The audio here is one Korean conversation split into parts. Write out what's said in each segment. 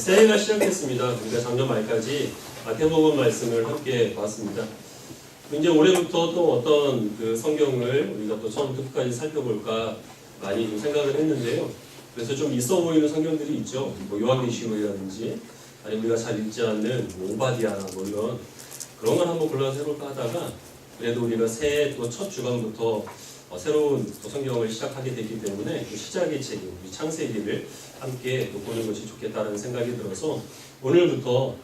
새해가 시작됐습니다. 우리가 작년 말까지 마태복음 말씀을 함께 봤습니다. 이제 올해부터 또 어떤 그 성경을 우리가 또 처음부터 끝까지 살펴볼까 많이 좀 생각을 했는데요. 그래서 좀 있어 보이는 성경들이 있죠. 뭐 요한계시록이라든지 아니면 우리가 잘 읽지 않는 뭐 오바디아나 뭐 이런 그런 걸 한번 골라서 해볼까 하다가 그래도 우리가 새해 또 첫 주간부터 새로운 또 성경을 시작하게 됐기 때문에 그 시작의 책임, 우리 창세기를 함께 또 보는 것이 좋겠다는 생각이 들어서 오늘부터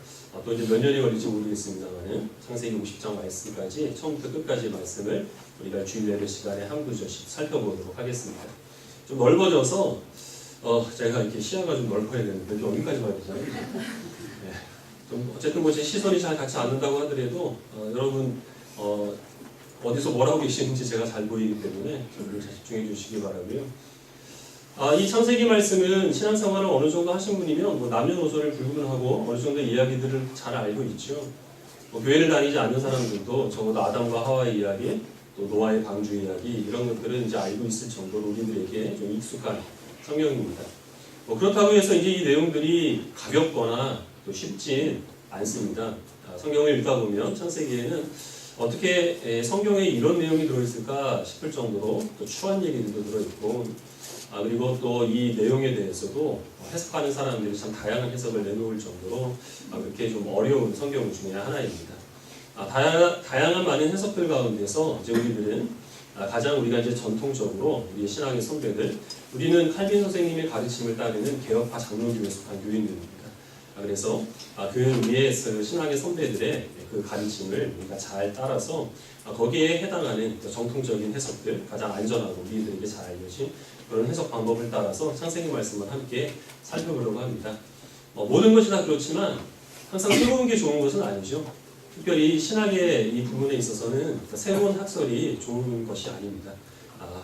또 이제 몇 년이 걸릴지 모르겠습니다만은 창세기 50장 말씀까지 처음부터 끝까지 말씀을 우리가 주일 예배 시간에 한 구절씩 살펴보도록 하겠습니다. 좀 넓어져서 제가 이렇게 시야가 좀 넓어야 되는데 좀 여기까지 봐야 되잖아요. 네. 좀 어쨌든 뭐 제 시선이 잘 같지 않는다고 하더라도 여러분 어디서 뭐라고 계시는지 제가 잘 보이기 때문에 저를 잘 집중해 주시기 바라고요. 이 창세기 말씀은 신앙생활을 어느 정도 하신 분이면 뭐 남녀노소를 불문하고 어느 정도 이야기들을 잘 알고 있죠. 뭐 교회를 다니지 않는 사람들도 적어도 아담과 하와의 이야기, 또 노아의 방주 이야기 이런 것들은 이제 알고 있을 정도로 우리들에게 좀 익숙한 성경입니다. 뭐 그렇다고 해서 이제 이 내용들이 가볍거나 또 쉽진 않습니다. 성경을 읽다 보면 창세기에는 어떻게 성경에 이런 내용이 들어있을까 싶을 정도로 또 추한 얘기들도 들어있고 그리고 또 이 내용에 대해서도 해석하는 사람들이 참 다양한 해석을 내놓을 정도로 그렇게 좀 어려운 성경 중에 하나입니다. 다양한 많은 해석들 가운데서 이제 우리들은 가장 우리가 이제 전통적으로 우리 신앙의 선배들 우리는 칼빈 선생님의 가르침을 따르는 개혁파 장로교에 속한 교인들입니다. 그래서 그 위에 신앙의 선배들의 그 가르침을 우리가 잘 따라서 거기에 해당하는 정통적인 해석들, 가장 안전하고 우리들에게 잘 알려진 그런 해석 방법을 따라서 창세기 말씀을 함께 살펴보려고 합니다. 모든 것이 다 그렇지만 항상 새로운 게 좋은 것은 아니죠. 특별히 신학의 이 부분에 있어서는 새로운 학설이 좋은 것이 아닙니다.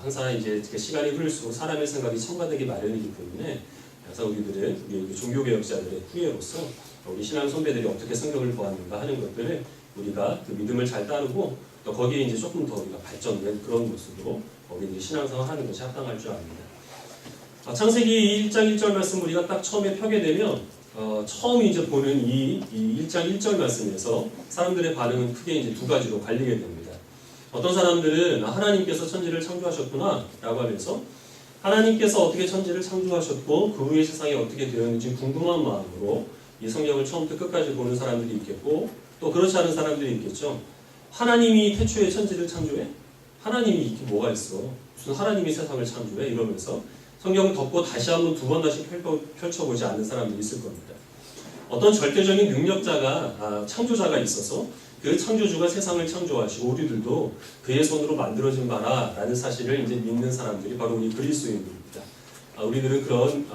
항상 이제 시간이 흐를수록 사람의 생각이 첨가되기 마련이기 때문에 그래서 우리들은 우리 종교개혁자들의 후예로서 우리 신앙 선배들이 어떻게 성경을 보았는가 하는 것들을 우리가 그 믿음을 잘 따르고 또 거기에 이제 조금 더 우리가 발전된 그런 모습으로 우리 신앙생활 하는 것이 합당할 줄 압니다. 창세기 1장 1절 말씀 우리가 딱 처음에 펴게 되면 처음 이제 보는 이 1장 1절 말씀에서 사람들의 반응은 크게 이제 두 가지로 갈리게 됩니다. 어떤 사람들은 하나님께서 천지를 창조하셨구나 라고 하면서 하나님께서 어떻게 천지를 창조하셨고 그 후에 세상이 어떻게 되었는지 궁금한 마음으로 이 성경을 처음부터 끝까지 보는 사람들이 있겠고 또 그렇지 않은 사람들이 있겠죠. 하나님이 태초에 천지를 창조해? 하나님이 이게 뭐가 있어? 무슨 하나님이 세상을 창조해? 이러면서 성경을 덮고 다시 한번 두 번 다시 펼쳐보지 않는 사람들이 있을 겁니다. 어떤 절대적인 능력자가 창조자가 있어서 그 창조주가 세상을 창조하시고 우리들도 그의 손으로 만들어진 바라 라는 사실을 이제 믿는 사람들이 바로 우리 그리스도인들입니다. 우리들은 그런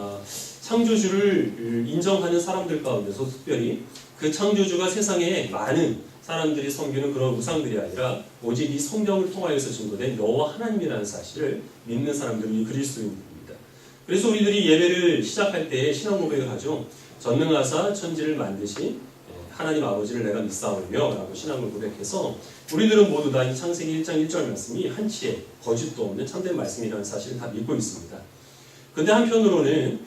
창조주를 인정하는 사람들 가운데서 특별히 그 창조주가 세상에 많은 사람들이 섬기는 그런 우상들이 아니라 오직 이 성경을 통하여서 증거된 여호와 하나님이라는 사실을 믿는 사람들이 그리스도인들입니다. 그래서 우리들이 예배를 시작할 때 신앙 고백을 하죠. 전능하사 천지를 만드신 하나님 아버지를 내가 믿사오며 라고 신앙을 고백해서 우리들은 모두 다 이 창세기 1장 1절 말씀이 한치의 거짓도 없는 참된 말씀이라는 사실을 다 믿고 있습니다. 근데 한편으로는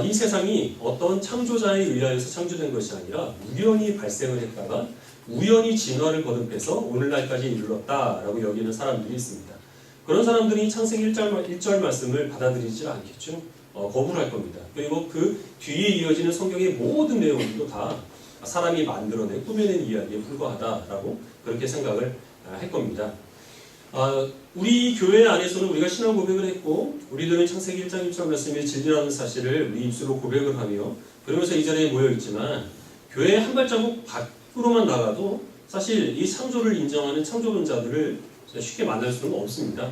이 세상이 어떤 창조자에 의하여서 창조된 것이 아니라 우연히 발생을 했다가 우연히 진화를 거듭해서 오늘날까지 이르렀다라고 여기는 사람들이 있습니다. 그런 사람들이 창세기 1절 말씀을 받아들이지 않겠죠. 거부할 겁니다. 그리고 그 뒤에 이어지는 성경의 모든 내용들도 다 사람이 만들어낸 꾸며낸 이야기에 불과하다라고 그렇게 생각을 할 겁니다. 우리 교회 안에서는 우리가 신앙 고백을 했고 우리들은 창세기 1장 1절 말씀이 진리라는 사실을 우리 입술로 고백을 하며 그러면서 이 자리에 모여있지만 교회 한 발자국 밖으로만 나가도 사실 이 창조를 인정하는 창조론자들을 쉽게 만날 수는 없습니다.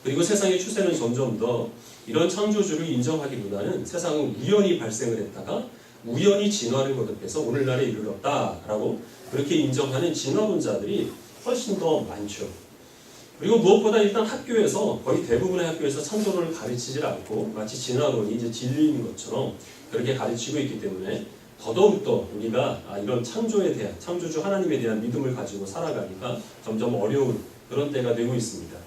그리고 세상의 추세는 점점 더 이런 창조주를 인정하기보다는 세상은 우연히 발생을 했다가 우연히 진화를 거듭해서 오늘날에 이르렀다라고 그렇게 인정하는 진화론자들이 훨씬 더 많죠. 그리고 무엇보다 일단 학교에서 거의 대부분의 학교에서 창조론을 가르치질 않고 마치 진화론이 이제 진리인 것처럼 그렇게 가르치고 있기 때문에 더더욱더 우리가 이런 창조에 대한 창조주 하나님에 대한 믿음을 가지고 살아가기가 점점 어려운 그런 때가 되고 있습니다.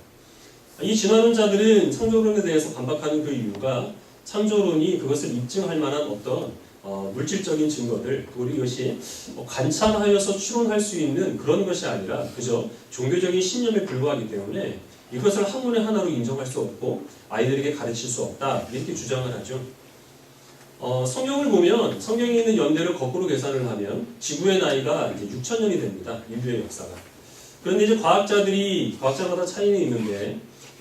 이 진화론자들은 창조론에 대해서 반박하는 그 이유가 창조론이 그것을 입증할 만한 어떤 물질적인 증거들, 우리 이것이 관찰하여서 추론할 수 있는 그런 것이 아니라 그저 종교적인 신념에 불과하기 때문에 이것을 학문의 하나로 인정할 수 없고 아이들에게 가르칠 수 없다 이렇게 주장을 하죠. 성경을 보면 성경에 있는 연대를 거꾸로 계산을 하면 지구의 나이가 이제 6,000년이 됩니다. 인류의 역사가. 그런데 이제 과학자마다 차이는 있는데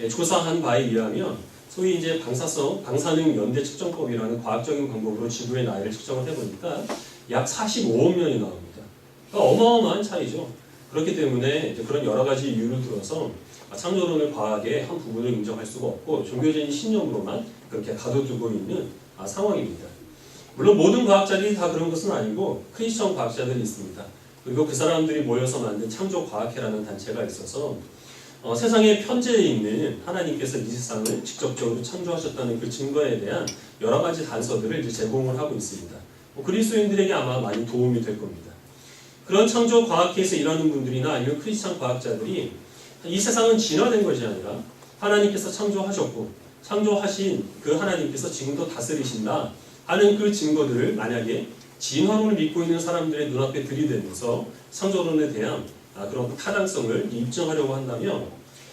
조사한 바에 의하면 소위 이제 방사능 연대 측정법이라는 과학적인 방법으로 지구의 나이를 측정을 해보니까 약 45억 년이 나옵니다. 그러니까 어마어마한 차이죠. 그렇기 때문에 이제 그런 여러 가지 이유를 들어서 창조론을 과학의 한 부분을 인정할 수가 없고 종교적인 신념으로만 그렇게 가둬두고 있는 상황입니다. 물론 모든 과학자들이 다 그런 것은 아니고 크리스천 과학자들이 있습니다. 그리고 그 사람들이 모여서 만든 창조과학회라는 단체가 있어서 세상에 편재해 있는 하나님께서 이 세상을 직접적으로 창조하셨다는 그 증거에 대한 여러 가지 단서들을 이제 제공을 하고 있습니다. 그리스도인들에게 아마 많이 도움이 될 겁니다. 그런 창조과학회에서 일하는 분들이나 아니면 크리스천 과학자들이 이 세상은 진화된 것이 아니라 하나님께서 창조하셨고 창조하신 그 하나님께서 지금도 다스리신다 하는 그 증거들을 만약에 진화론을 믿고 있는 사람들의 눈앞에 들이대면서 창조론에 대한 그런 타당성을 입증하려고 한다면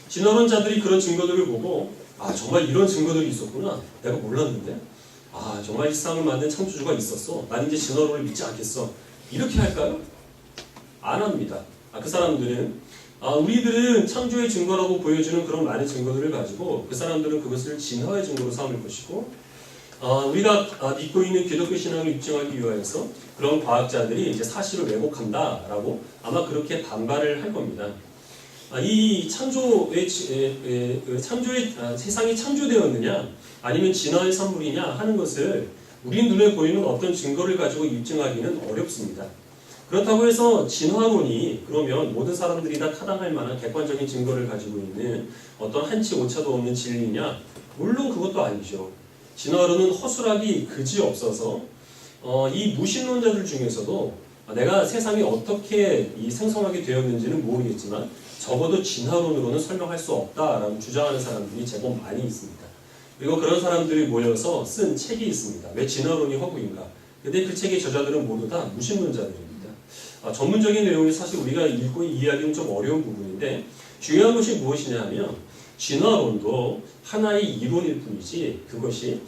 진화론자들이 그런 증거들을 보고 정말 이런 증거들이 있었구나 내가 몰랐는데 정말 이 세상을 만든 창조주가 있었어 난 이제 진화론을 믿지 않겠어 이렇게 할까요? 안 합니다. 그 사람들은 우리들은 창조의 증거라고 보여주는 그런 많은 증거들을 가지고 그 사람들은 그것을 진화의 증거로 삼을 것이고 우리가 믿고 있는 기독교 신앙을 입증하기 위해서 그런 과학자들이 이제 사실을 왜곡한다라고 아마 그렇게 반발을 할 겁니다. 이 세상이 창조되었느냐 아니면 진화의 산물이냐 하는 것을 우리 눈에 보이는 어떤 증거를 가지고 입증하기는 어렵습니다. 그렇다고 해서 진화론이 그러면 모든 사람들이 다 타당할 만한 객관적인 증거를 가지고 있는 어떤 한치 오차도 없는 진리냐? 물론 그것도 아니죠. 진화론은 허술하기 그지없어서 이 무신론자들 중에서도 내가 세상이 어떻게 생성하게 되었는지는 모르겠지만 적어도 진화론으로는 설명할 수 없다라고 주장하는 사람들이 제법 많이 있습니다. 그리고 그런 사람들이 모여서 쓴 책이 있습니다. 왜 진화론이 허구인가? 근데 그 책의 저자들은 모두 다 무신론자들입니다. 전문적인 내용이 사실 우리가 읽고 이해하기는 좀 어려운 부분인데 중요한 것이 무엇이냐 하면 진화론도 하나의 이론일 뿐이지 그것이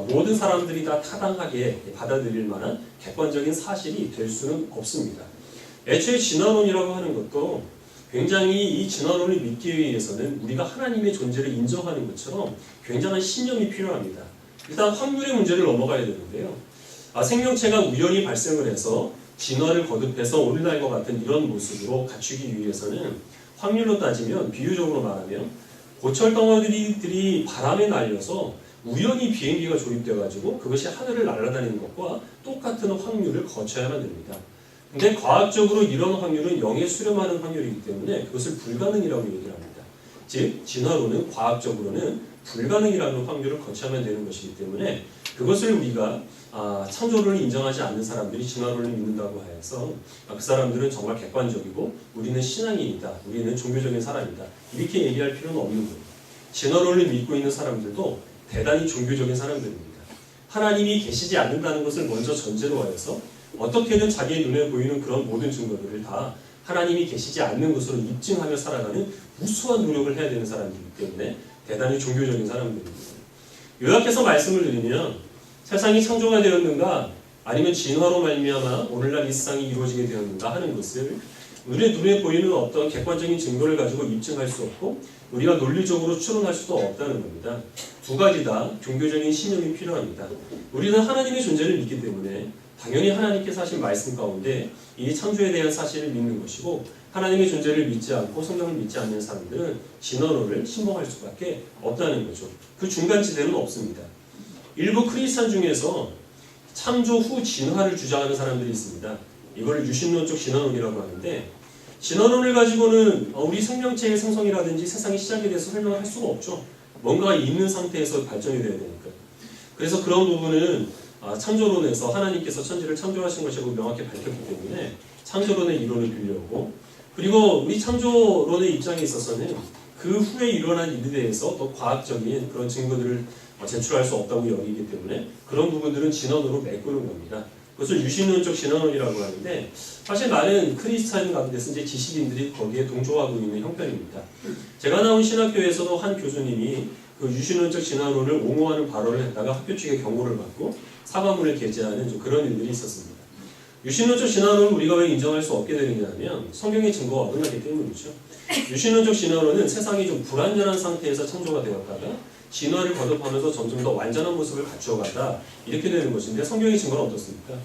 모든 사람들이 다 타당하게 받아들일 만한 객관적인 사실이 될 수는 없습니다. 애초에 진화론이라고 하는 것도 굉장히 이 진화론을 믿기 위해서는 우리가 하나님의 존재를 인정하는 것처럼 굉장한 신념이 필요합니다. 일단 확률의 문제를 넘어가야 되는데요. 생명체가 우연히 발생을 해서 진화를 거듭해서 오늘날과 같은 이런 모습으로 갖추기 위해서는 확률로 따지면 비유적으로 말하면 고철 덩어리들이 바람에 날려서 우연히 비행기가 조립되어가지고 그것이 하늘을 날아다니는 것과 똑같은 확률을 거쳐야만 됩니다. 근데 과학적으로 이런 확률은 0에 수렴하는 확률이기 때문에 그것을 불가능이라고 얘기를 합니다. 즉 진화론은 과학적으로는 불가능이라는 확률을 거쳐야만 되는 것이기 때문에 그것을 우리가 창조론을 인정하지 않는 사람들이 진화론을 믿는다고 해서 그 사람들은 정말 객관적이고 우리는 신앙인이다, 우리는 종교적인 사람이다 이렇게 얘기할 필요는 없는 거예요. 진화론을 믿고 있는 사람들도 대단히 종교적인 사람들입니다. 하나님이 계시지 않는다는 것을 먼저 전제로 하여서 어떻게든 자기의 눈에 보이는 그런 모든 증거들을 다 하나님이 계시지 않는 것으로 입증하며 살아가는 무수한 노력을 해야 되는 사람들이기 때문에 대단히 종교적인 사람들입니다. 요약해서 말씀을 드리면 세상이 창조가 되었는가 아니면 진화로 말미암아 오늘날 이 세상이 이루어지게 되었는가 하는 것을 우리의 눈에 보이는 어떤 객관적인 증거를 가지고 입증할 수 없고 우리가 논리적으로 추론할 수도 없다는 겁니다. 두 가지 다 종교적인 신념이 필요합니다. 우리는 하나님의 존재를 믿기 때문에 당연히 하나님께서 하신 말씀 가운데 이 창조에 대한 사실을 믿는 것이고 하나님의 존재를 믿지 않고 성경을 믿지 않는 사람들은 진화론을 신봉할 수밖에 없다는 거죠. 그 중간지대는 없습니다. 일부 크리스찬 중에서 창조 후 진화를 주장하는 사람들이 있습니다. 이걸 유신론적 진화론이라고 하는데 진화론을 가지고는 우리 생명체의 생성이라든지 세상의 시작에 대해서 설명할 수가 없죠. 뭔가가 있는 상태에서 발전이 돼야 되니까. 그래서 그런 부분은 창조론에서 하나님께서 천지를 창조하신 것이라고 명확히 밝혔기 때문에 창조론의 이론을 빌려오고 그리고 우리 창조론의 입장에 있어서는 그 후에 일어난 일에 대해서 더 과학적인 그런 증거들을 제출할 수 없다고 여기기 때문에 그런 부분들은 진언으로 메꾸는 겁니다. 그것을 유신론적 진언론이라고 하는데 사실 많은 크리스찬 가운데서 이제 지식인들이 거기에 동조하고 있는 형편입니다. 제가 나온 신학교에서도 한 교수님이 그 유신론적 진언론을 옹호하는 발언을 했다가 학교 측에 경고를 받고 사과문을 게재하는 좀 그런 일들이 있었습니다. 유신론적 진화론을 우리가 왜 인정할 수 없게 되느냐면 성경의 증거가 어긋나기 때문이죠. 유신론적 진화론은 세상이 좀 불완전한 상태에서 창조가 되었다가 진화를 거듭하면서 점점 더 완전한 모습을 갖추어간다 이렇게 되는 것인데 성경의 증거는 어떻습니까?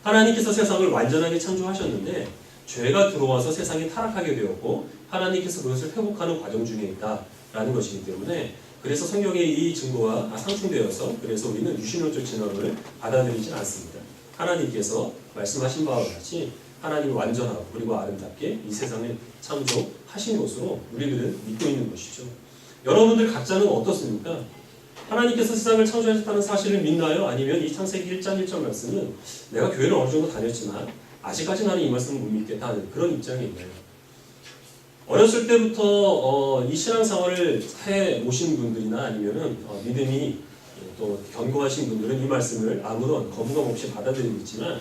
하나님께서 세상을 완전하게 창조하셨는데 죄가 들어와서 세상이 타락하게 되었고 하나님께서 그것을 회복하는 과정 중에 있다라는 것이기 때문에 그래서 성경의 이 증거가 상충되어서 그래서 우리는 유신론적 진화론을 받아들이지 않습니다. 하나님께서 말씀하신 바와 같이 하나님이 완전하고 그리고 아름답게 이 세상을 창조하신 것으로 우리들은 믿고 있는 것이죠. 여러분들 각자는 어떻습니까? 하나님께서 세상을 창조하셨다는 사실을 믿나요? 아니면 이 창세기 1장 1절 말씀은 내가 교회를 어느 정도 다녔지만 아직까지 나는 이 말씀을 못 믿겠다 하는 그런 입장이 있나요? 어렸을 때부터 이 신앙생활을 해 오신 분들이나 아니면은 믿음이 또 견고하신 분들은 이 말씀을 아무런 거부감 없이 받아들이고 있지만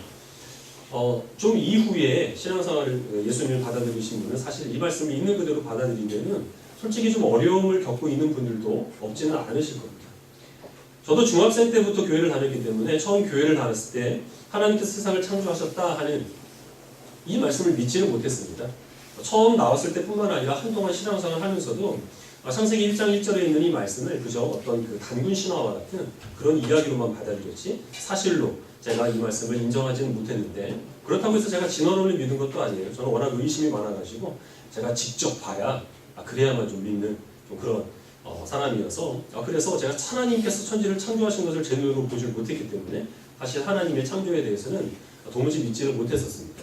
좀 이후에 신앙생활을 예수님을 받아들이신 분은 사실 이 말씀을 있는 그대로 받아들이면은 솔직히 좀 어려움을 겪고 있는 분들도 없지는 않으실 겁니다. 저도 중학생 때부터 교회를 다녔기 때문에 처음 교회를 다녔을 때 하나님께서 세상을 창조하셨다 하는 이 말씀을 믿지는 못했습니다. 처음 나왔을 때뿐만 아니라 한동안 신앙생활을 하면서도 창세기 1장 1절에 있는 이 말씀을 그저 어떤 그 단군 신화와 같은 그런 이야기로만 받아들였지 사실로 제가 이 말씀을 인정하지는 못했는데 그렇다고 해서 제가 진화론을 믿은 것도 아니에요. 저는 워낙 의심이 많아가지고 제가 직접 봐야 그래야만 좀 믿는 좀 그런 사람이어서 그래서 제가 하나님께서 천지를 창조하신 것을 제 눈으로 보지 못했기 때문에 사실 하나님의 창조에 대해서는 도무지 믿지를 못했었습니다.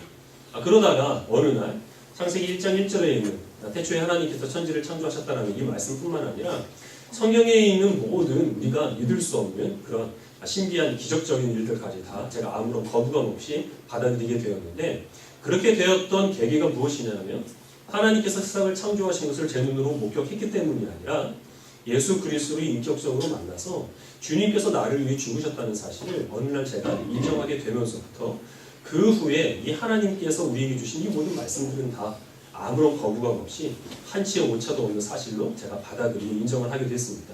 그러다가 어느 날 창세기 1장 1절에 있는 태초에 하나님께서 천지를 창조하셨다는 이 말씀뿐만 아니라 성경에 있는 모든 우리가 믿을 수 없는 그런 신비한 기적적인 일들까지 다 제가 아무런 거부감 없이 받아들이게 되었는데 그렇게 되었던 계기가 무엇이냐면 하나님께서 세상을 창조하신 것을 제 눈으로 목격했기 때문이 아니라 예수 그리스도를 인격적으로 만나서 주님께서 나를 위해 죽으셨다는 사실을 어느 날 제가 인정하게 되면서부터 그 후에 이 하나님께서 우리에게 주신 이 모든 말씀들은 다 아무런 거부감 없이 한치의 오차도 없는 사실로 제가 받아들이고 인정을 하게 됐습니다.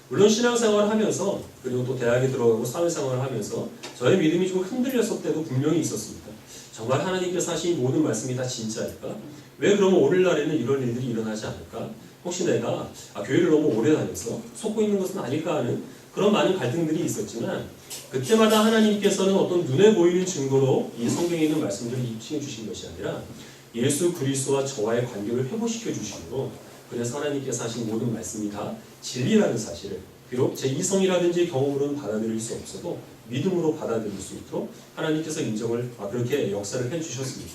물론 신앙생활을 하면서 그리고 또 대학에 들어가고 사회생활을 하면서 저의 믿음이 좀 흔들렸을 때도 분명히 있었습니다. 정말 하나님께서 하신 모든 말씀이 다 진짜일까? 왜 그러면 오늘날에는 이런 일들이 일어나지 않을까? 혹시 내가 교회를 너무 오래 다녀서 속고 있는 것은 아닐까 하는 그런 많은 갈등들이 있었지만 그때마다 하나님께서는 어떤 눈에 보이는 증거로 이 성경에 있는 말씀들을 입증해 주신 것이 아니라 예수 그리스도와 저와의 관계를 회복시켜 주시고 그래서 하나님께서 하신 모든 말씀이 다 진리라는 사실을 비록 제 이성이라든지 경험으로는 받아들일 수 없어도 믿음으로 받아들일 수 있도록 하나님께서 인정을 그렇게 역사를 해주셨습니다.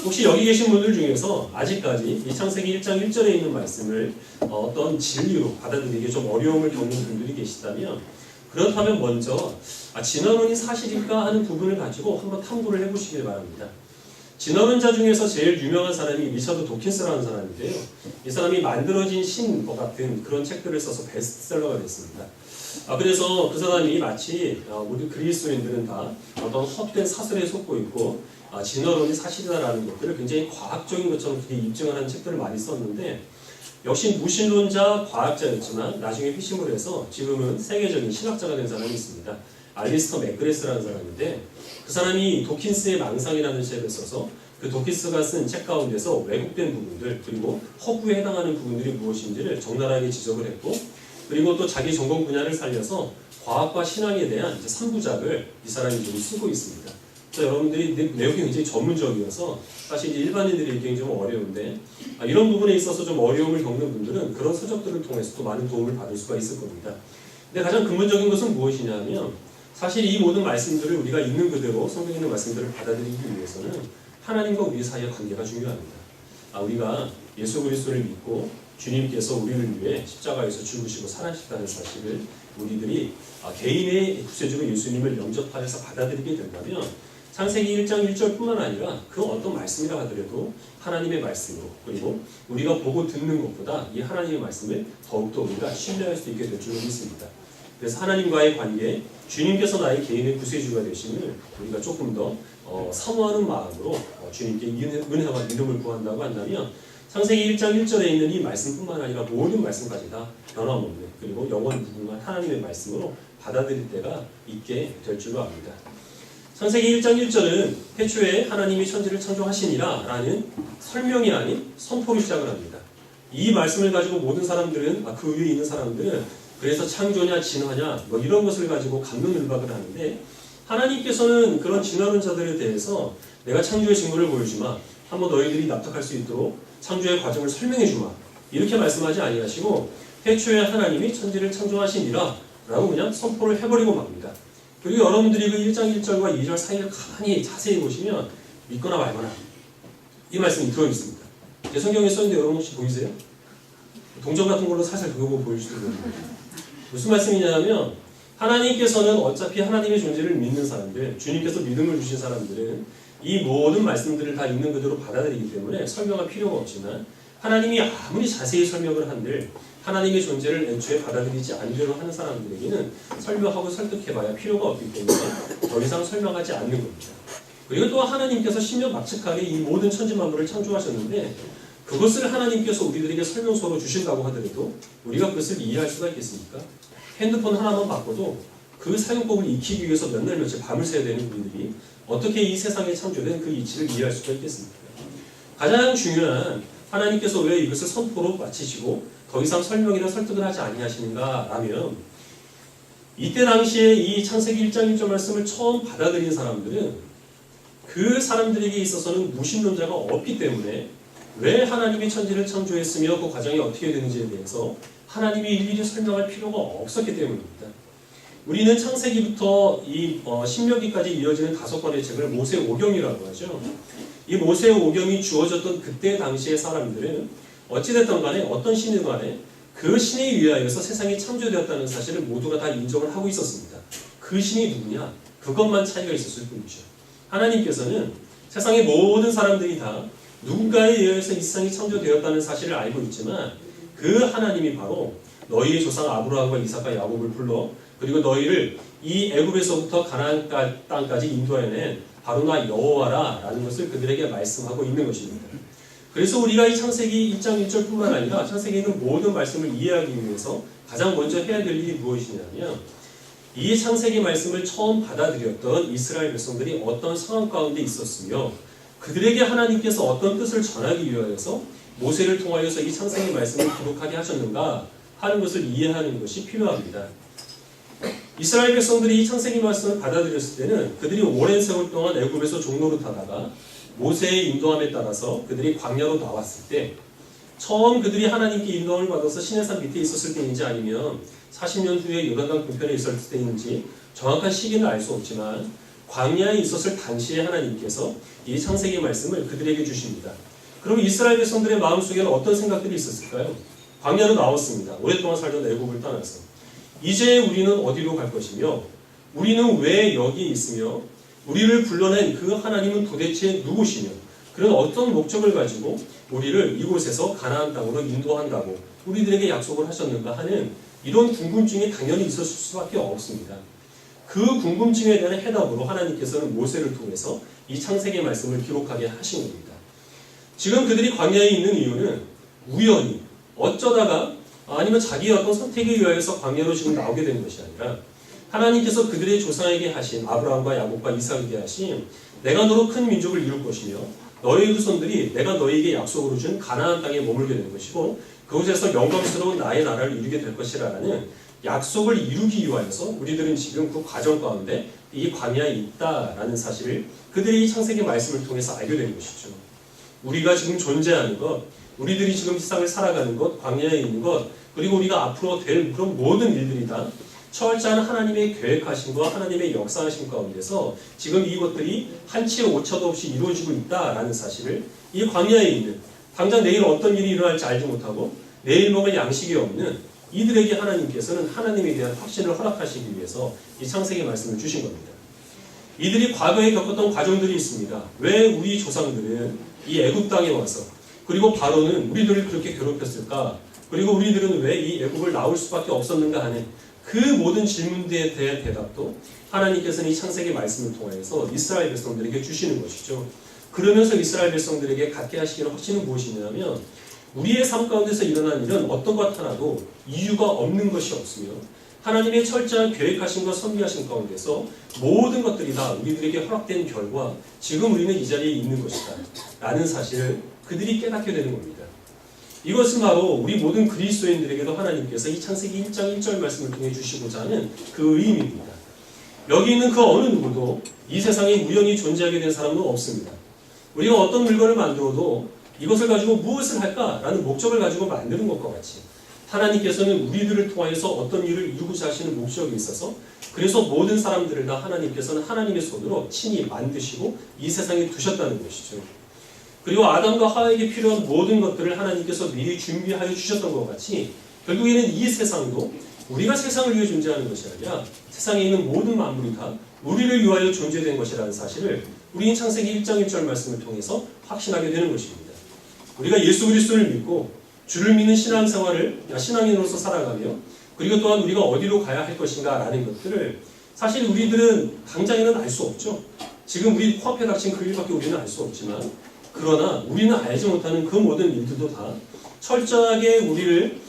혹시 여기 계신 분들 중에서 아직까지 이 창세기 1장 1절에 있는 말씀을 어떤 진리로 받아들이기 좀 어려움을 겪는 분들이 계시다면 그렇다면 먼저 진화론이 사실일까 하는 부분을 가지고 한번 탐구를 해보시길 바랍니다. 진화론자 중에서 제일 유명한 사람이 리처드 도킨스라는 사람인데요. 이 사람이 만들어진 신과 같은 그런 책들을 써서 베스트셀러가 됐습니다. 그래서 그 사람이 마치 우리 그리스도인들은 다 어떤 헛된 사설에 속고 있고 진화론이 사실이다라는 것들을 굉장히 과학적인 것처럼 입증하는 책들을 많이 썼는데 역시 무신론자 과학자였지만 나중에 회심을 해서 지금은 세계적인 신학자가 된 사람이 있습니다. 알리스터 맥그레스라는 사람인데 그 사람이 도킨스의 망상이라는 책을 써서 그 도킨스가 쓴 책 가운데서 왜곡된 부분들 그리고 허구에 해당하는 부분들이 무엇인지를 적나라하게 지적을 했고 그리고 또 자기 전공 분야를 살려서 과학과 신앙에 대한 3부작을 이 사람이 지금 쓰고 있습니다. 그래서 여러분들이 내용이 굉장히 전문적이어서 사실 일반인들이 읽기는 좀 어려운데 이런 부분에 있어서 좀 어려움을 겪는 분들은 그런 서적들을 통해서 또 많은 도움을 받을 수가 있을 겁니다. 근데 가장 근본적인 것은 무엇이냐면 사실 이 모든 말씀들을 우리가 있는 그대로 성경에 있는 말씀들을 받아들이기 위해서는 하나님과 우리 사이의 관계가 중요합니다. 우리가 예수 그리스도를 믿고 주님께서 우리를 위해 십자가에서 죽으시고 살아나셨다는 사실을 우리들이 개인의 구세주로 예수님을 영접하여서 받아들이게 된다면 창세기 1장 1절뿐만 아니라 그 어떤 말씀이라 하더라도 하나님의 말씀으로 그리고 우리가 보고 듣는 것보다 이 하나님의 말씀을 더욱더 우리가 신뢰할 수 있게 될 줄로 믿습니다. 그래서 하나님과의 관계, 주님께서 나의 개인의 구세주가 되심을 우리가 조금 더 사모하는 마음으로 주님께 은혜와 믿음을 구한다고 한다면 창세기 1장 1절에 있는 이 말씀뿐만 아니라 모든 말씀까지 다 변함없는 그리고 영원 무궁한 하나님의 말씀으로 받아들일 때가 있게 될 줄로 압니다. 창세기 1장 1절은 태초에 하나님이 천지를 창조하시니라 라는 설명이 아닌 선포로 시작을 합니다. 이 말씀을 가지고 모든 사람들은 그 위에 있는 사람들은 그래서 창조냐 진화냐 뭐 이런 것을 가지고 감론을박을 하는데 하나님께서는 그런 진화론자들에 대해서 내가 창조의 증거를 보여주마 한번 너희들이 납득할 수 있도록 창조의 과정을 설명해 주마 이렇게 말씀하지 아니하시고 태초에 하나님이 천지를 창조하시니라 라고 그냥 선포를 해버리고 맙니다. 그리고 여러분들이 그 1장 1절과 2절 사이를 가만히 자세히 보시면 믿거나 말거나 이 말씀이 들어있습니다. 제 성경에 썼는데 여러분 혹시 보이세요? 동전 같은 걸로 살살 그거 보여주시는 거예요. 무슨 말씀이냐면 하나님께서는 어차피 하나님의 존재를 믿는 사람들, 주님께서 믿음을 주신 사람들은 이 모든 말씀들을 다 있는 그대로 받아들이기 때문에 설명할 필요가 없지만 하나님이 아무리 자세히 설명을 한들 하나님의 존재를 애초에 받아들이지 않으려고 하는 사람들에게는 설명하고 설득해봐야 필요가 없기 때문에 더 이상 설명하지 않는 겁니다. 그리고 또 하나님께서 신명막측하게 이 모든 천지만물을 창조하셨는데 그것을 하나님께서 우리들에게 설명서로 주신다고 하더라도 우리가 그것을 이해할 수가 있겠습니까? 핸드폰 하나만 바꿔도 그 사용법을 익히기 위해서 몇 날 며칠 밤을 새야 되는 우리들이 어떻게 이 세상에 창조된 그 이치를 이해할 수가 있겠습니까? 가장 중요한 하나님께서 왜 이것을 선포로 마치시고 더 이상 설명이나 설득을 하지 아니하시는가 라면 이때 당시에 이 창세기 1장 1절 말씀을 처음 받아들인 사람들은 그 사람들에게 있어서는 무신론자가 없기 때문에 왜 하나님이 천지를 창조했으며 그 과정이 어떻게 되는지에 대해서 하나님이 일일이 설명할 필요가 없었기 때문입니다. 우리는 창세기부터 이 신명기까지 이어지는 5권의 책을 모세오경이라고 하죠. 이 모세오경이 주어졌던 그때 당시의 사람들은 어찌됐든 간에 어떤 신이 간에 그 신에 의하여서 세상이 창조되었다는 사실을 모두가 다 인정을 하고 있었습니다. 그 신이 누구냐? 그것만 차이가 있었을 뿐이죠. 하나님께서는 세상의 모든 사람들이 다 누군가에 의해서 이 세상이 창조되었다는 사실을 알고 있지만 그 하나님이 바로 너희의 조상 아브라함과 이삭과 야곱을 불러 그리고 너희를 이 애굽에서부터 가나안 땅까지 인도해낸 바로 나 여호와라 라는 것을 그들에게 말씀하고 있는 것입니다. 그래서 우리가 이 창세기 1장 1절뿐만 아니라 창세기에 있는 모든 말씀을 이해하기 위해서 가장 먼저 해야 될 일이 무엇이냐면 이 창세기 말씀을 처음 받아들였던 이스라엘 백성들이 어떤 상황 가운데 있었으며 그들에게 하나님께서 어떤 뜻을 전하기 위하여서 모세를 통하여서 이 창세기 말씀을 기록하게 하셨는가 하는 것을 이해하는 것이 필요합니다. 이스라엘 백성들이 이 창세기 말씀을 받아들였을 때는 그들이 오랜 세월 동안 애굽에서 종노릇하다가 모세의 인도함에 따라서 그들이 광야로 나왔을 때 처음 그들이 하나님께 인도함을 받아서 시내산 밑에 있었을 때인지 아니면 40년 후에 요단강 동편에 있었을 때인지 정확한 시기는 알 수 없지만 광야에 있었을 당시에 하나님께서 이 창세기 말씀을 그들에게 주십니다. 그럼 이스라엘 백성들의 마음속에는 어떤 생각들이 있었을까요? 광야로 나왔습니다. 오랫동안 살던 애굽을 떠나서 이제 우리는 어디로 갈 것이며 우리는 왜 여기에 있으며 우리를 불러낸 그 하나님은 도대체 누구시며 그런 어떤 목적을 가지고 우리를 이곳에서 가나안 땅으로 인도한다고 우리들에게 약속을 하셨는가 하는 이런 궁금증이 당연히 있었을 수밖에 없습니다. 그 궁금증에 대한 해답으로 하나님께서는 모세를 통해서 이 창세기 말씀을 기록하게 하신 겁니다. 지금 그들이 광야에 있는 이유는 우연히 어쩌다가 아니면 자기의 어떤 선택에 의하여서 광야로 지금 나오게 된 것이 아니라 하나님께서 그들의 조상에게 하신 아브라함과 야곱과 이삭에게 하신 내가 너로 큰 민족을 이룰 것이며 너의 후손들이 내가 너에게 약속으로 준 가나안 땅에 머물게 될 것이고 그곳에서 영광스러운 나의 나라를 이루게 될 것이라는 약속을 이루기 위하여서 우리들은 지금 그 과정 가운데 이 광야에 있다라는 사실을 그들이 이 창세기 말씀을 통해서 알게 된 것이죠. 우리가 지금 존재하는 것, 우리들이 지금 세상을 살아가는 것, 광야에 있는 것, 그리고 우리가 앞으로 될 그런 모든 일들이 다 철저한 하나님의 계획하심과 하나님의 역사하심 가운데서 지금 이것들이 한치의 오차도 없이 이루어지고 있다라는 사실을 이 광야에 있는 당장 내일 어떤 일이 일어날지 알지 못하고 내일 먹을 양식이 없는 이들에게 하나님께서는 하나님에 대한 확신을 허락하시기 위해서 이 창세기 말씀을 주신 겁니다. 이들이 과거에 겪었던 과정들이 있습니다. 왜 우리 조상들은 이 애굽 땅에 와서 그리고 바로는 우리들을 그렇게 괴롭혔을까? 그리고 우리들은 왜 이 애굽을 나올 수밖에 없었는가 하는 그 모든 질문들에 대한 대답도 하나님께서는 이 창세기 말씀을 통해서 이스라엘 백성들에게 주시는 것이죠. 그러면서 이스라엘 백성들에게 갖게 하시기로 하시는 무엇이냐면 우리의 삶 가운데서 일어난 일은 어떤 것 하나도 이유가 없는 것이 없으며 하나님의 철저한 계획하신 것 선비하신 가운데서 모든 것들이 다 우리들에게 허락된 결과 지금 우리는 이 자리에 있는 것이다 라는 사실을 그들이 깨닫게 되는 겁니다. 이것은 바로 우리 모든 그리스도인들에게도 하나님께서 이 창세기 1장 1절 말씀을 통해 주시고자 하는 그 의미입니다. 여기 있는 그 어느 누구도 이 세상에 우연히 존재하게 된 사람은 없습니다. 우리가 어떤 물건을 만들어도 이것을 가지고 무엇을 할까라는 목적을 가지고 만드는 것과 같이 하나님께서는 우리들을 통하여서 어떤 일을 이루고자 하시는 목적이 있어서 그래서 모든 사람들을 다 하나님께서는 하나님의 손으로 친히 만드시고 이 세상에 두셨다는 것이죠. 그리고 아담과 하와에게 필요한 모든 것들을 하나님께서 미리 준비하여 주셨던 것 같이 결국에는 이 세상도 우리가 세상을 위해 존재하는 것이 아니라 세상에 있는 모든 만물이 다 우리를 위하여 존재된 것이라는 사실을 우리는 창세기 1장 1절 말씀을 통해서 확신하게 되는 것입니다. 우리가 예수 그리스도를 믿고 주를 믿는 신앙생활을 신앙인으로서 살아가며 그리고 또한 우리가 어디로 가야 할 것인가 라는 것들을 사실 우리들은 당장에는 알 수 없죠. 지금 우리 코앞에 닥친 그 일밖에 우리는 알 수 없지만 그러나 우리는 알지 못하는 그 모든 일들도 다 철저하게 우리를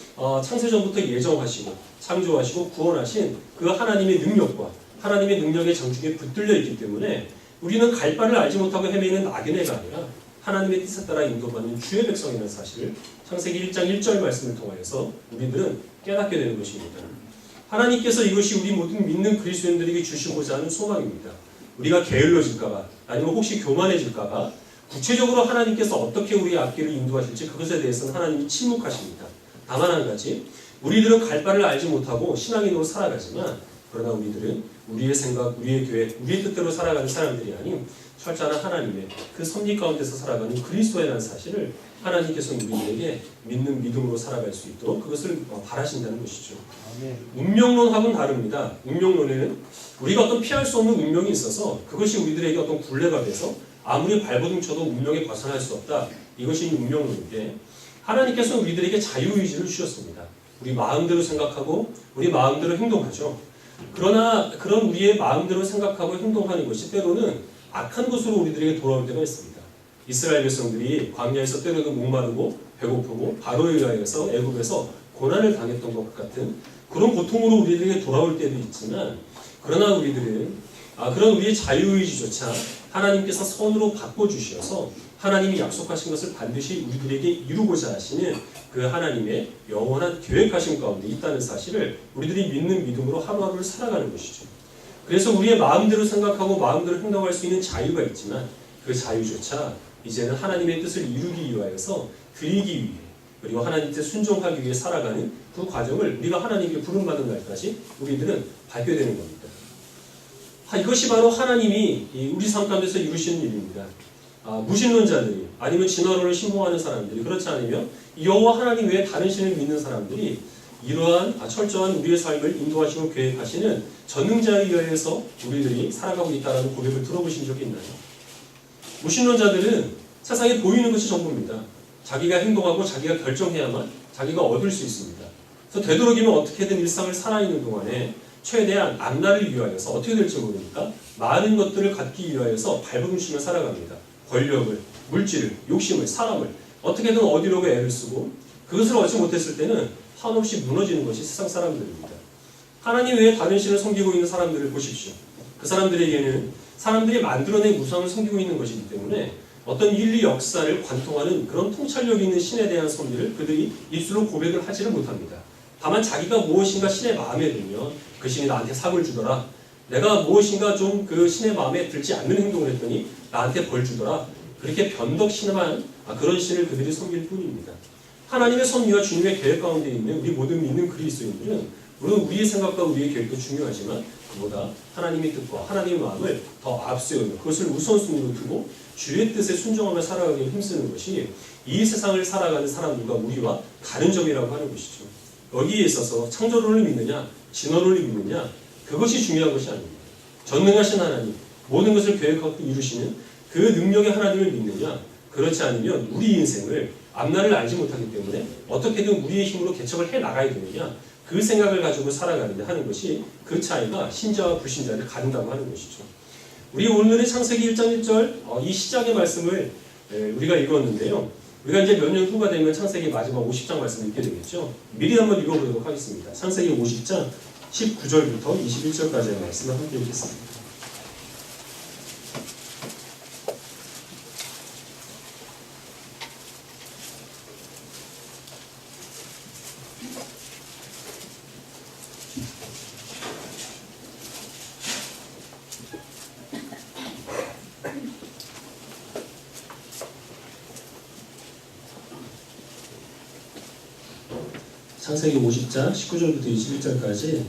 창세전부터 예정하시고 창조하시고 구원하신 그 하나님의 능력과 하나님의 능력의 장중에 붙들려 있기 때문에 우리는 갈 바를 알지 못하고 헤매는 나그네가 아니라 하나님의 뜻에 따라 인도받는 주의 백성이라는 사실을 창세기 1장 1절 말씀을 통하여서 우리들은 깨닫게 되는 것입니다. 하나님께서 이것이 우리 모든 믿는 그리스도인들에게 주시고자 하는 소망입니다. 우리가 게을러질까봐 아니면 혹시 교만해질까봐 구체적으로 하나님께서 어떻게 우리의 앞길을 인도하실지 그것에 대해서는 하나님이 침묵하십니다. 다만 한 가지 우리들은 갈 바를 알지 못하고 신앙인으로 살아가지만 그러나 우리들은 우리의 생각, 우리의 계획, 우리의 뜻대로 살아가는 사람들이 아닌 철저한 하나님의 그 섭리 가운데서 살아가는 그리스도라는 사실을 하나님께서는 우리에게 믿는 믿음으로 살아갈 수 있도록 그것을 바라신다는 것이죠. 운명론하고는 다릅니다. 운명론에는 우리가 어떤 피할 수 없는 운명이 있어서 그것이 우리들에게 어떤 굴레가 돼서 아무리 발버둥 쳐도 운명에 벗어날 수 없다. 이것이 운명론인데 하나님께서는 우리들에게 자유의지를 주셨습니다. 우리 마음대로 생각하고 우리 마음대로 행동하죠. 그러나 그런 우리의 마음대로 생각하고 행동하는 것이 때로는 악한 것으로 우리들에게 돌아올 때가 있습니다. 이스라엘 백성들이 광야에서 때로는 목마르고 배고프고 바로에 의하여서 애굽에서 고난을 당했던 것 같은 그런 고통으로 우리들에게 돌아올 때도 있지만 그러나 우리들은 그런 우리의 자유의지조차 하나님께서 선으로 바꿔주셔서 하나님이 약속하신 것을 반드시 우리들에게 이루고자 하시는 그 하나님의 영원한 계획하심 가운데 있다는 사실을 우리들이 믿는 믿음으로 하루하루를 살아가는 것이죠. 그래서 우리의 마음대로 생각하고 마음대로 행동할 수 있는 자유가 있지만 그 자유조차 이제는 하나님의 뜻을 이루기 위하여서 드리기 위해 그리고 하나님 뜻에 순종하기 위해 살아가는 그 과정을 우리가 하나님께 부름받은 날까지 우리들은 밟게 되는 겁니다. 이것이 바로 하나님이 우리 삶 가운데서 이루시는 일입니다. 무신론자들이 아니면 진화론을 신봉하는 사람들이 그렇지 않으면 여호와 하나님 외에 다른 신을 믿는 사람들이 이러한 철저한 우리의 삶을 인도하시고 계획하시는 전능자에 의해서 우리들이 살아가고 있다는 고백을 들어보신 적이 있나요? 무신론자들은 세상에 보이는 것이 전부입니다. 자기가 행동하고 자기가 결정해야만 자기가 얻을 수 있습니다. 그래서 되도록이면 어떻게든 일상을 살아있는 동안에 최대한 앞날을 위하여서 어떻게 될지 모르니까 많은 것들을 갖기 위하여서 발버둥치며 살아갑니다. 권력을, 물질을, 욕심을, 사람을 어떻게든 얻으려고 애를 쓰고 그것을 얻지 못했을 때는 한없이 무너지는 것이 세상 사람들입니다. 하나님 외에 다른 신을 섬기고 있는 사람들을 보십시오. 그 사람들에게는 사람들이 만들어낸 우상을 섬기고 있는 것이기 때문에 어떤 인류 역사를 관통하는 그런 통찰력 있는 신에 대한 섭리를 그들이 입술로 고백을 하지를 못합니다. 다만 자기가 무엇인가 신의 마음에 들면 그 신이 나한테 상을 주더라. 내가 무엇인가 좀 그 신의 마음에 들지 않는 행동을 했더니 나한테 벌 주더라. 그렇게 변덕신한 그런 신을 그들이 섬길 뿐입니다. 하나님의 섭리와 주님의 계획 가운데 있는 우리 모든 믿는 그리스도인들은 물론 우리의 생각과 우리의 계획도 중요하지만 그보다 하나님의 뜻과 하나님의 마음을 더 앞세우며 그것을 우선순위로 두고 주의 뜻에 순종하며 살아가기 힘쓰는 것이 이 세상을 살아가는 사람들과 우리와 다른 점이라고 하는 것이죠. 여기에 있어서 창조론을 믿느냐 진화론을 믿느냐 그것이 중요한 것이 아닙니다. 전능하신 하나님 모든 것을 계획하고 이루시는 그 능력의 하나님을 믿느냐 그렇지 않으면 우리 인생을 앞날을 알지 못하기 때문에 어떻게든 우리의 힘으로 개척을 해 나가야 되느냐 그 생각을 가지고 살아가는데 하는 것이 그 차이가 신자와 불신자를 가른다고 하는 것이죠. 우리 오늘의 창세기 1장 1절 이 시작의 말씀을 우리가 읽었는데요. 우리가 이제 몇 년 후가 되면 창세기 마지막 50장 말씀을 읽게 되겠죠. 미리 한번 읽어보도록 하겠습니다. 창세기 50장 19절부터 21절까지의 말씀을 함께 읽겠습니다. 창세기 50장 19절부터 21절까지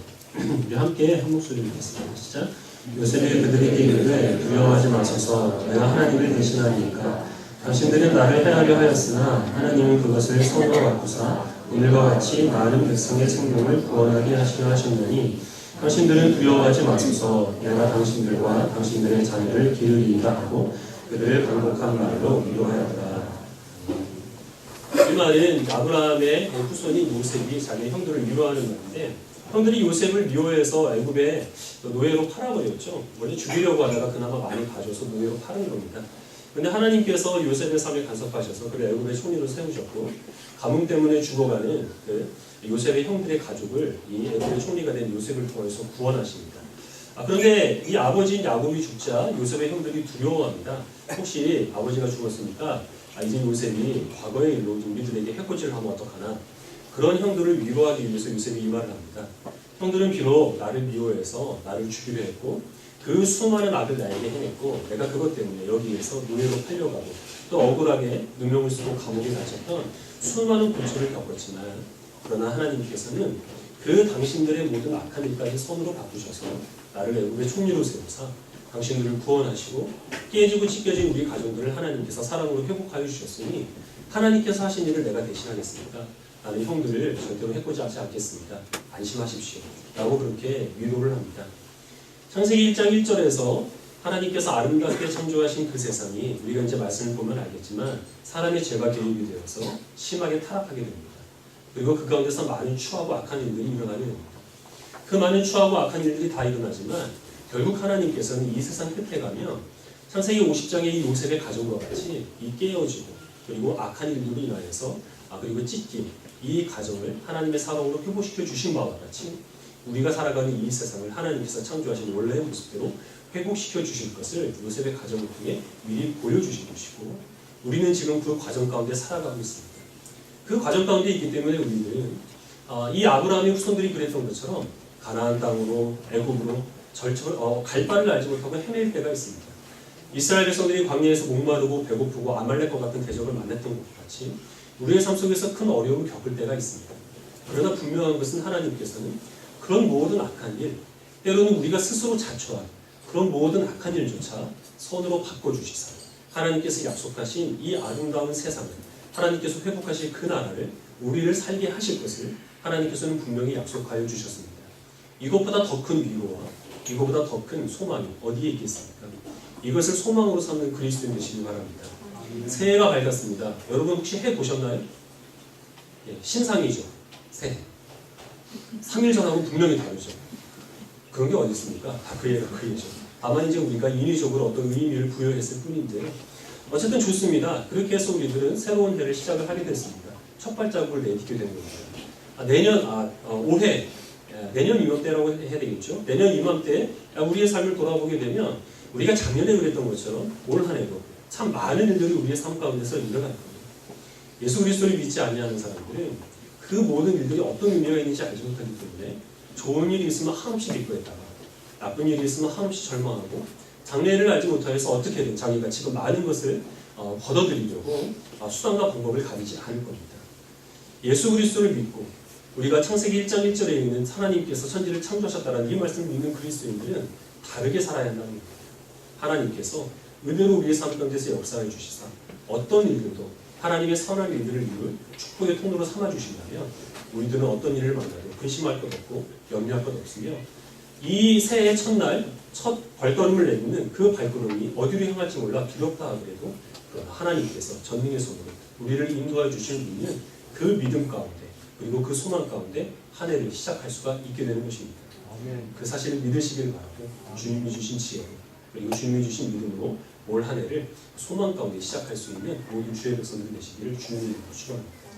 우리 함께 한 목소리로 읽겠습니다. 시작. 요셉이 그들에게 이르되 두려워하지 마소서 내가 하나님을 대신하리이까 당신들은 나를 해하려 하였으나 하나님은 그것을 선으로 바꾸사 오늘과 같이 많은 백성의 생명을 구원하게 하시려 하셨나니 당신들은 두려워하지 마소서 내가 당신들과 당신들의 자녀를 기르리이다 하고 그들을 강복한 말로 위로하였다. 이 말은 아브라함의 후손인 요셉이 자기 형들을 위로하는 말인데 형들이 요셉을 미워해서 애굽에 노예로 팔아버렸죠. 원래 죽이려고 하다가 그나마 많이 봐줘서 노예로 파는 겁니다. 그런데 하나님께서 요셉의 삶에 간섭하셔서 그를 애굽의 총리로 세우셨고 가뭄 때문에 죽어가는 그 요셉의 형들의 가족을 이 애굽의 총리가 된 요셉을 통해서 구원하십니다. 그런데 이 아버지인 야곱이 죽자 요셉의 형들이 두려워합니다. 혹시 아버지가 죽었으니까 이제 요셉이 과거의 일로 우리들에게 해코지를 하면 어떡하나. 그런 형들을 위로하기 위해서 요셉이 이 말을 합니다. 형들은 비록 나를 미워해서 나를 죽이려 했고 그 수많은 악을 나에게 해냈고 내가 그것 때문에 여기에서 노예로 팔려가고 또 억울하게 누명을 쓰고 감옥에 갇혔던 수많은 고초를 겪었지만 그러나 하나님께서는 그 당신들의 모든 악한 일까지 선으로 바꾸셔서 나를 애굽의 총리로 세우사 당신들을 구원하시고 깨지고 찢겨진 우리 가정들을 하나님께서 사랑으로 회복하여 주셨으니 하나님께서 하신 일을 내가 대신하겠습니다. 나는 형들을 절대로 해코지 하지 않겠습니다. 안심하십시오. 라고 그렇게 위로를 합니다. 창세기 1장 1절에서 하나님께서 아름답게 창조하신 그 세상이 우리가 이제 말씀을 보면 알겠지만 사람의 죄가 개입이 되어서 심하게 타락하게 됩니다. 그리고 그 가운데서 많은 추하고 악한 일들이 일어나게 됩니다. 그 많은 추하고 악한 일들이 다 일어나지만 결국 하나님께서는 이 세상 끝에 가면 창세기 50장의 이 요셉의 가정과 같이 이 깨어지고 그리고 악한 일들로 인하여서 그리고 찢김 이 가정을 하나님의 사랑으로 회복시켜 주신 바와 같이 우리가 살아가는 이 세상을 하나님께서 창조하신 원래의 모습대로 회복시켜 주실 것을 요셉의 가정을 통해 미리 보여주신 것이고 우리는 지금 그 과정 가운데 살아가고 있습니다. 그 과정 가운데 있기 때문에 우리는 이 아브라함의 후손들이 그랬던 것처럼 가나안 땅으로 애굽으로 갈 바를 알지 못하고 헤맬 때가 있습니다. 이스라엘 백성들이 광야에서 목마르고 배고프고 아말렉과 같은 대적을 만났던 것 같이 우리의 삶 속에서 큰 어려움을 겪을 때가 있습니다. 그러나 분명한 것은 하나님께서는 그런 모든 악한 일, 때로는 우리가 스스로 자초한 그런 모든 악한 일조차 선으로 바꿔주시사 하나님께서 약속하신 이 아름다운 세상을 하나님께서 회복하실 그 나라를 우리를 살게 하실 것을 하나님께서는 분명히 약속하여 주셨습니다. 이것보다 더 큰 위로와 이것보다 더 큰 소망이 어디에 있겠습니까? 이것을 소망으로 삼는 그리스도인 되시기 바랍니다. 새해가 밝았습니다. 여러분 혹시 해 보셨나요? 예, 신상이죠. 새해. 3일 전하고 분명히 다르죠. 그런 게 어디 있습니까? 다 그 해가 그 해죠. 다만 이제 우리가 인위적으로 어떤 의미를 부여했을 뿐인데요. 어쨌든 좋습니다. 그렇게 해서 우리들은 새로운 해를 시작을 하게 됐습니다. 첫 발자국을 내딛게 된 겁니다. 올해 내년 이맘때라고 해야 되겠죠. 내년 이맘때 우리의 삶을 돌아보게 되면 우리가 작년에 그랬던 것처럼 올 한 해도 참 많은 일들이 우리의 삶 가운데서 일어날 겁니다. 예수 그리스도를 믿지 아니하는 사람들은 그 모든 일들이 어떤 의미가 있는지 알지 못하기 때문에 좋은 일이 있으면 한없이 기뻐했다가 나쁜 일이 있으면 한없이 절망하고 장래를 알지 못하여서 어떻게든 자기가 지금 많은 것을 걷어들이려고 수단과 방법을 가리지 않을 겁니다. 예수 그리스도를 믿고 우리가 창세기 1장 1절에 있는 하나님께서 천지를 창조하셨다는 이 말씀을 믿는 그리스도인들은 다르게 살아야 한다는 겁니다. 하나님께서 은혜로 우리의 삶 가운데서 역사해 주시사 어떤 일들도 하나님의 선한 일들을 이룰 축복의 통로로 삼아주신다면 우리들은 어떤 일을 만나도 근심할 것 없고 염려할 것 없으며 이 새해 첫날 첫 발걸음을 내딛는 그 발걸음이 어디로 향할지 몰라 두렵다 하더라도 하나님께서 전능의 손으로 우리를 인도해 주실 믿는 그 믿음 가운데 그리고 그 소망 가운데 한 해를 시작할 수가 있게 되는 것입니다. 그 사실을 믿으시길 바라고 주님이 주신 지혜로 그리고 주님이 주신 믿음으로 올 한 해를 소망 가운데 시작할 수 있는 모든 주의 백성들이 되시기를 주님의 이름으로 축원합니다.